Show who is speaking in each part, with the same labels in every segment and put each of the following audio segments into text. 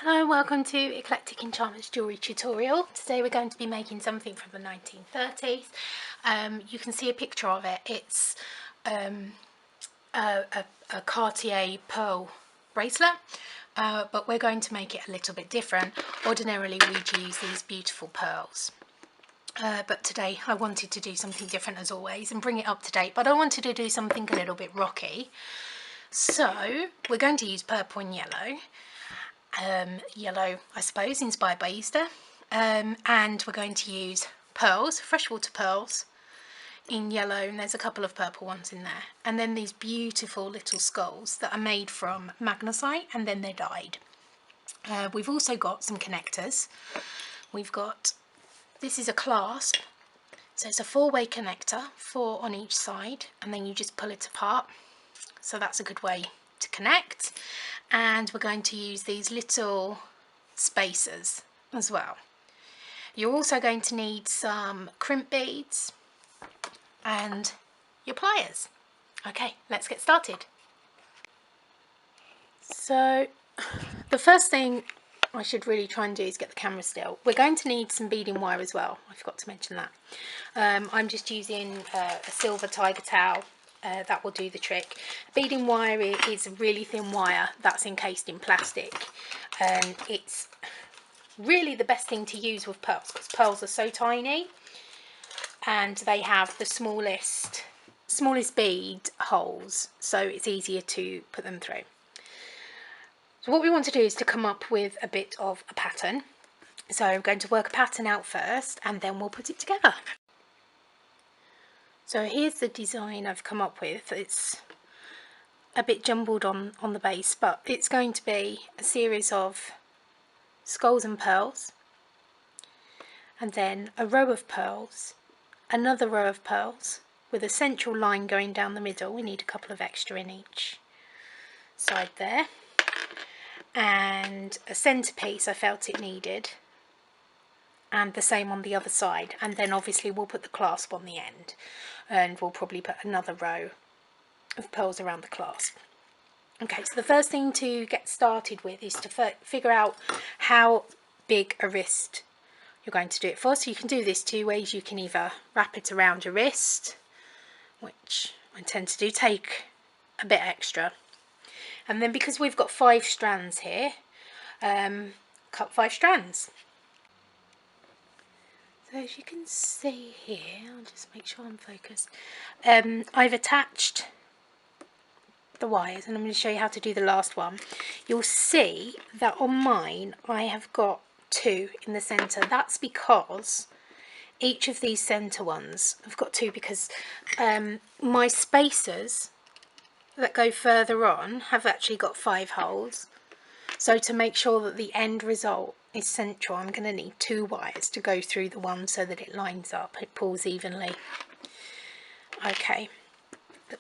Speaker 1: Hello and welcome to Eclectic Enchantments Jewellery tutorial. Today we're going to be making something from the 1930s. You can see a picture of it. It's a Cartier pearl bracelet, but we're going to make it a little bit different. Ordinarily we'd use these beautiful pearls. But today I wanted to do something different as always and bring it up to date, but I wanted to do something a little bit rocky. So we're going to use purple and yellow. Yellow, I suppose, inspired by Easter, and we're going to use pearls, freshwater pearls in yellow, and there's a couple of purple ones in there, and then these beautiful little skulls that are made from magnesite and then they're dyed. We've also got some connectors. We've got, this is a clasp, so it's a four-way connector, 4 on each side, and then you just pull it apart, so that's a good way to connect. And we're going to use these little spacers as well. You're also going to need some crimp beads and your pliers. Okay, let's get started. So the first thing I should really try and do is get the camera still. We're going to need some beading wire as well. I forgot to mention that. I'm just using a silver tiger towel. That will do the trick. Beading wire is a really thin wire that's encased in plastic, and it's really the best thing to use with pearls because pearls are so tiny and they have the smallest bead holes, so it's easier to put them through. So what we want to do is to come up with a bit of a pattern. So I'm going to work a pattern out first and then we'll put it together. So here's the design I've come up with. It's a bit jumbled on the base, but it's going to be a series of skulls and pearls, and then a row of pearls, another row of pearls with a central line going down the middle. We need a couple of extra in each side there, and a centerpiece I felt it needed, and the same on the other side, and then obviously we'll put the clasp on the end, and we'll probably put another row of pearls around the clasp. Okay, so the first thing to get started with is to figure out how big a wrist you're going to do it for. So you can do this two ways. You can either wrap it around your wrist, which I tend to do, take a bit extra, and then because we've got 5 strands here, cut 5 strands. So as you can see here, I'll just make sure I'm focused, I've attached the wires, and I'm going to show you how to do the last one. You'll see that on mine I have got 2 in the centre. That's because each of these centre ones, I've got 2 because my spacers that go further on have actually got 5 holes. So to make sure that the end result is central, I'm going to need 2 wires to go through the one so that it lines up, it pulls evenly. Okay,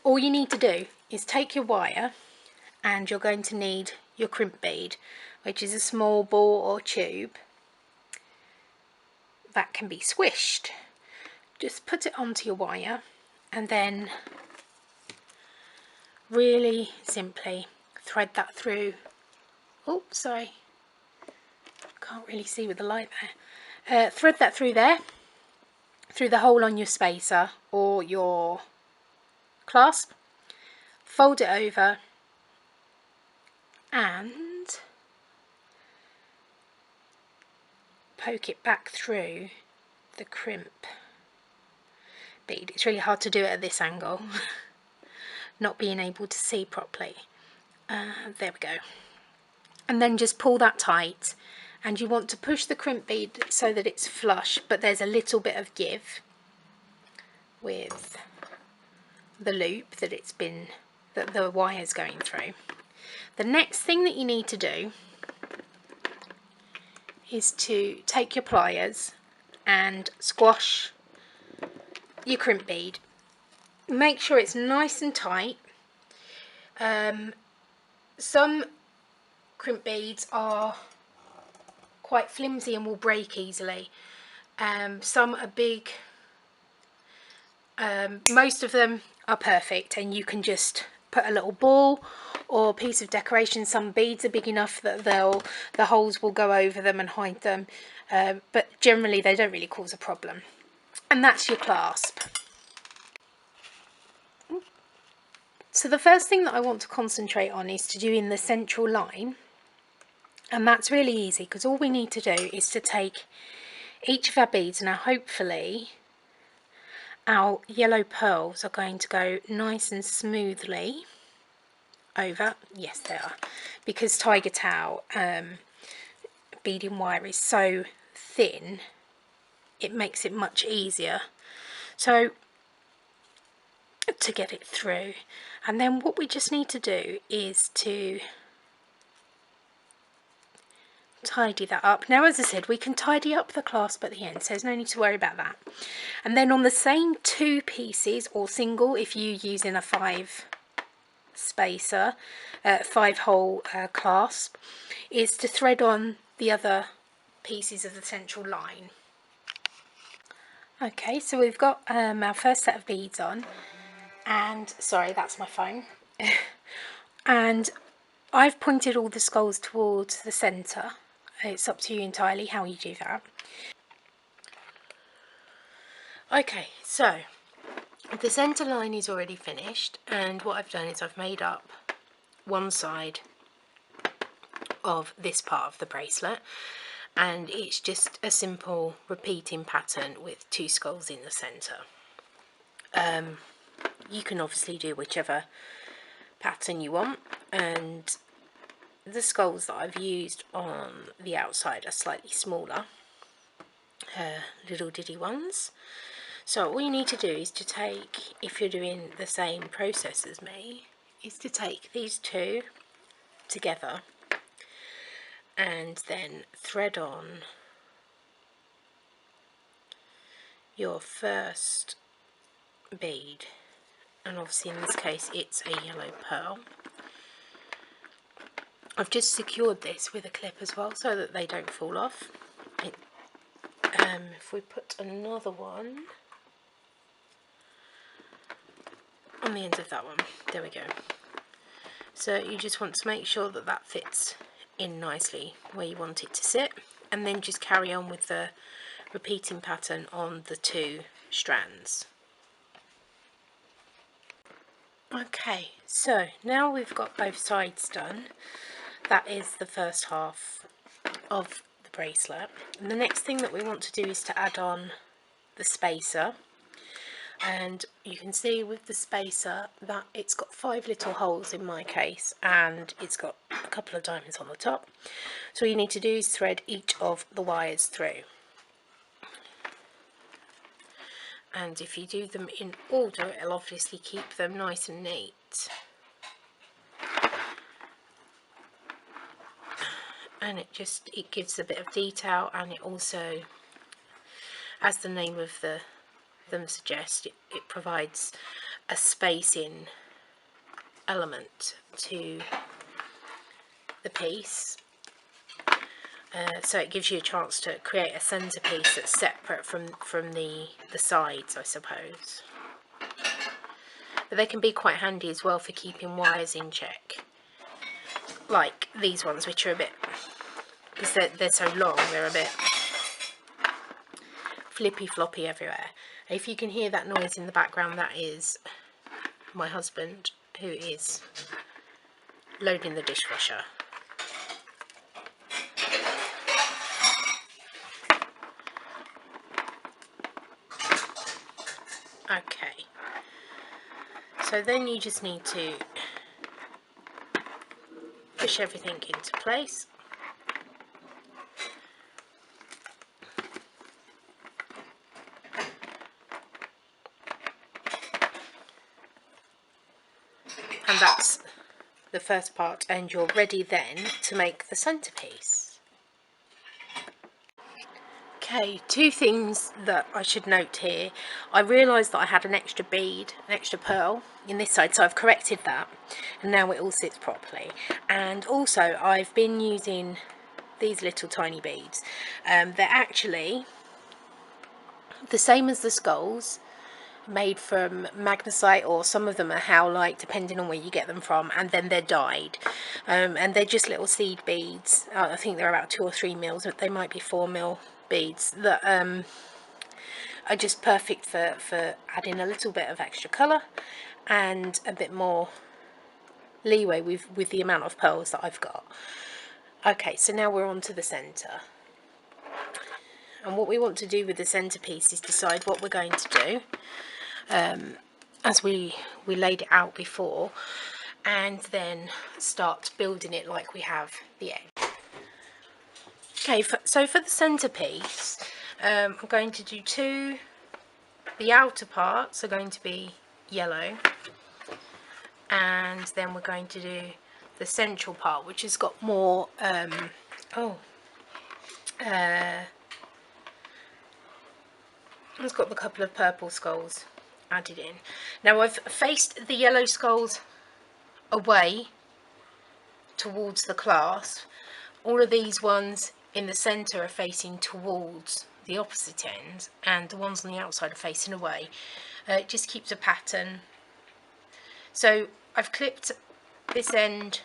Speaker 1: all you need to do is take your wire, and you're going to need your crimp bead, which is a small ball or tube that can be squished. Just put it onto your wire and then really simply thread that through. Oh, sorry, can't really see with the light there. Thread that through there, through the hole on your spacer or your clasp, fold it over and poke it back through the crimp bead. It's really hard to do it at this angle, not being able to see properly. There we go. And then just pull that tight, and you want to push the crimp bead so that it's flush, but there's a little bit of give with the loop that the wire's going through. The next thing that you need to do is to take your pliers and squash your crimp bead. Make sure it's nice and tight. Some crimp beads are quite flimsy and will break easily. Some are big. Most of them are perfect, and you can just put a little ball or piece of decoration. Some beads are big enough that the holes will go over them and hide them, but generally they don't really cause a problem. And that's your clasp. So the first thing that I want to concentrate on is to do in the central line, and that's really easy because all we need to do is to take each of our beads. Now hopefully our yellow pearls are going to go nice and smoothly over. Yes, they are, because tiger tail beading wire is so thin, it makes it much easier so to get it through. And then what we just need to do is to tidy that up. Now, as I said, we can tidy up the clasp at the end, so there's no need to worry about that. And then on the same 2 pieces, or single if you're using a 5 spacer, 5 hole clasp, is to thread on the other pieces of the central line. Okay, so we've got our first set of beads on, and sorry, that's my phone. And I've pointed all the skulls towards the centre. It's up to you entirely how you do that. Okay, so the centre line is already finished, and what I've done is I've made up one side of this part of the bracelet, and it's just a simple repeating pattern with 2 skulls in the centre. You can obviously do whichever pattern you want, and the skulls that I've used on the outside are slightly smaller, little diddy ones. So all you need to do is to take, if you're doing the same process as me, is to take these 2 together and then thread on your first bead, and obviously in this case it's a yellow pearl. I've just secured this with a clip as well so that they don't fall off. If we put another one on the end of that one, there we go. So you just want to make sure that that fits in nicely where you want it to sit, and then just carry on with the repeating pattern on the 2 strands. Okay, so now we've got both sides done. That is the first half of the bracelet, and the next thing that we want to do is to add on the spacer. And you can see with the spacer that it's got 5 little holes in my case, and it's got a couple of diamonds on the top. So all you need to do is thread each of the wires through, and if you do them in order, it'll obviously keep them nice and neat. And it gives a bit of detail, and it also, as the name of them suggests, it provides a spacing element to the piece. So it gives you a chance to create a centerpiece that's separate from the sides, I suppose. But they can be quite handy as well for keeping wires in check, like these ones, which are a bit, because they're so long, they're a bit flippy floppy everywhere. If you can hear that noise in the background, that is my husband, who is loading the dishwasher. Okay, so then you just need to push everything into place. And that's the first part, and you're ready then to make the centerpiece. Okay, 2 things that I should note here. I realised that I had an extra bead, an extra pearl in this side, so I've corrected that, and now it all sits properly. And also I've been using these little tiny beads. They're actually the same as the skulls, made from magnesite, or some of them are howlite, depending on where you get them from, and then they're dyed, and they're just little seed beads. I think they're about 2 or 3 mils, but they might be 4 mil beads that are just perfect for adding a little bit of extra colour and a bit more leeway with the amount of pearls that I've got. Okay, so now we're on to the centre. And what we want to do with the centerpiece is decide what we're going to do, as we laid it out before, and then start building it like we have the egg. Okay, so for the centerpiece, I'm going to do the outer parts are going to be yellow, and then we're going to do the central part, which has got more it's got a couple of purple skulls added in. Now I've faced the yellow skulls away towards the clasp. All of these ones in the centre are facing towards the opposite end, and the ones on the outside are facing away. It just keeps a pattern. So I've clipped this end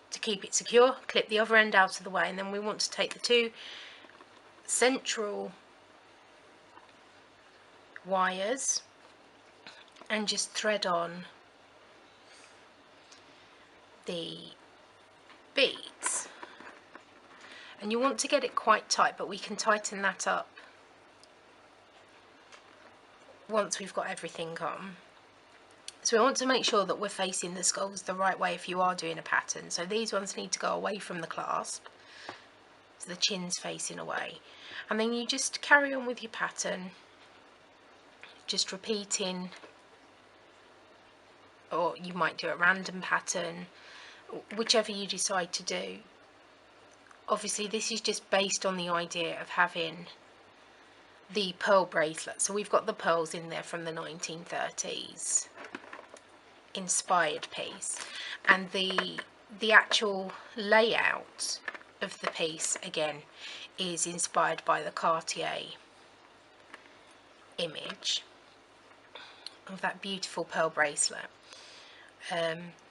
Speaker 1: to keep it secure, clip the other end out of the way, and then we want to take the 2 central wires and just thread on the beads. And you want to get it quite tight, but we can tighten that up once we've got everything on. So we want to make sure that we're facing the skulls the right way if you are doing a pattern. So these ones need to go away from the clasp, so the chin's facing away, and then you just carry on with your pattern, just repeating, or you might do a random pattern, whichever you decide to do. Obviously this is just based on the idea of having the pearl bracelet, so we've got the pearls in there from the 1930s inspired piece, and the actual layout of the piece again is inspired by the Cartier image of that beautiful pearl bracelet,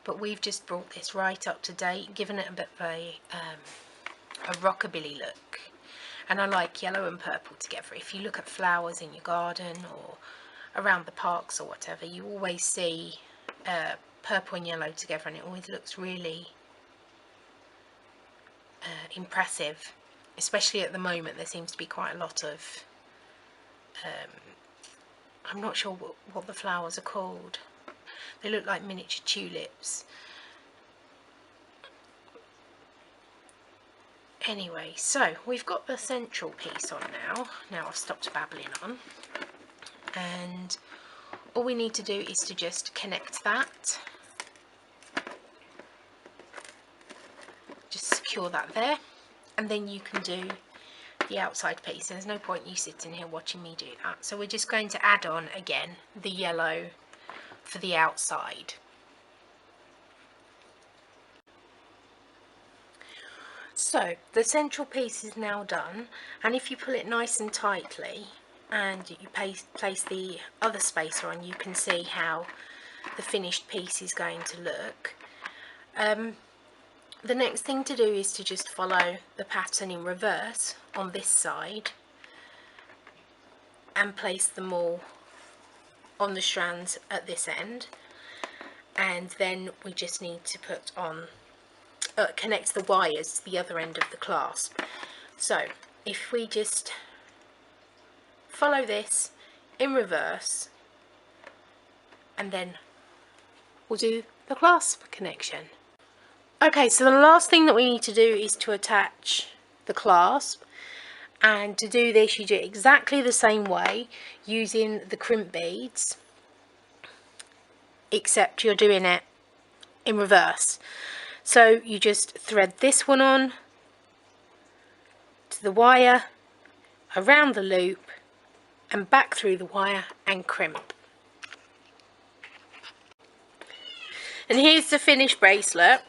Speaker 1: but we've just brought this right up to date, given it a bit of a rockabilly look. And I like yellow and purple together. If you look at flowers in your garden or around the parks or whatever, you always see purple and yellow together, and it always looks really impressive. Especially at the moment, there seems to be quite a lot of I'm not sure what the flowers are called. They look like miniature tulips. Anyway, so we've got the central piece on now. Now I've stopped babbling on, and all we need to do is to just connect that. Just secure that there, and then you can do the outside piece. There's no point you sitting here watching me do that. So we're just going to add on again the yellow for the outside. So the central piece is now done, and if you pull it nice and tightly and you place the other spacer on, you can see how the finished piece is going to look. The next thing to do is to just follow the pattern in reverse on this side and place them all on the strands at this end, and then we just need to put on connect the wires to the other end of the clasp. So if we just follow this in reverse, and then we'll do the clasp connection. Okay, so the last thing that we need to do is to attach the clasp, and to do this you do it exactly the same way using the crimp beads, except you're doing it in reverse. So you just thread this one on to the wire, around the loop, and back through the wire and crimp. And here's the finished bracelet.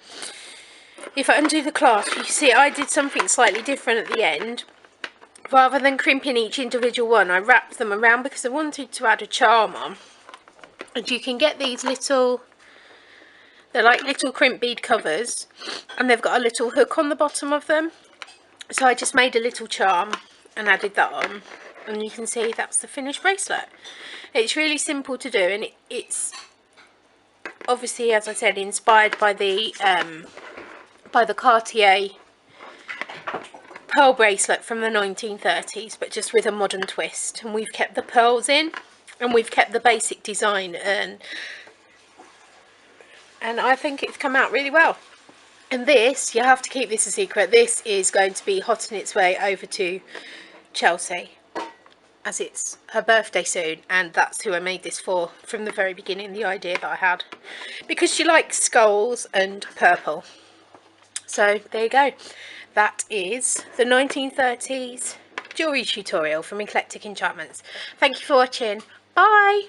Speaker 1: If I undo the clasp, you see I did something slightly different at the end, rather than crimping each individual one, I wrapped them around because I wanted to add a charm on. And you can get these little, they're like little crimp bead covers, and they've got a little hook on the bottom of them. So I just made a little charm and added that on, and you can see that's the finished bracelet. It's really simple to do, and it's obviously, as I said, inspired by the Cartier pearl bracelet from the 1930s, but just with a modern twist. And we've kept the pearls in, and we've kept the basic design, and I think it's come out really well. And this, you have to keep this a secret, this is going to be hotting its way over to Chelsea, as it's her birthday soon, and that's who I made this for from the very beginning, the idea that I had, because she likes skulls and purple. So there you go, that is the 1930s jewellery tutorial from Eclectic Enchantments. Thank you for watching, bye!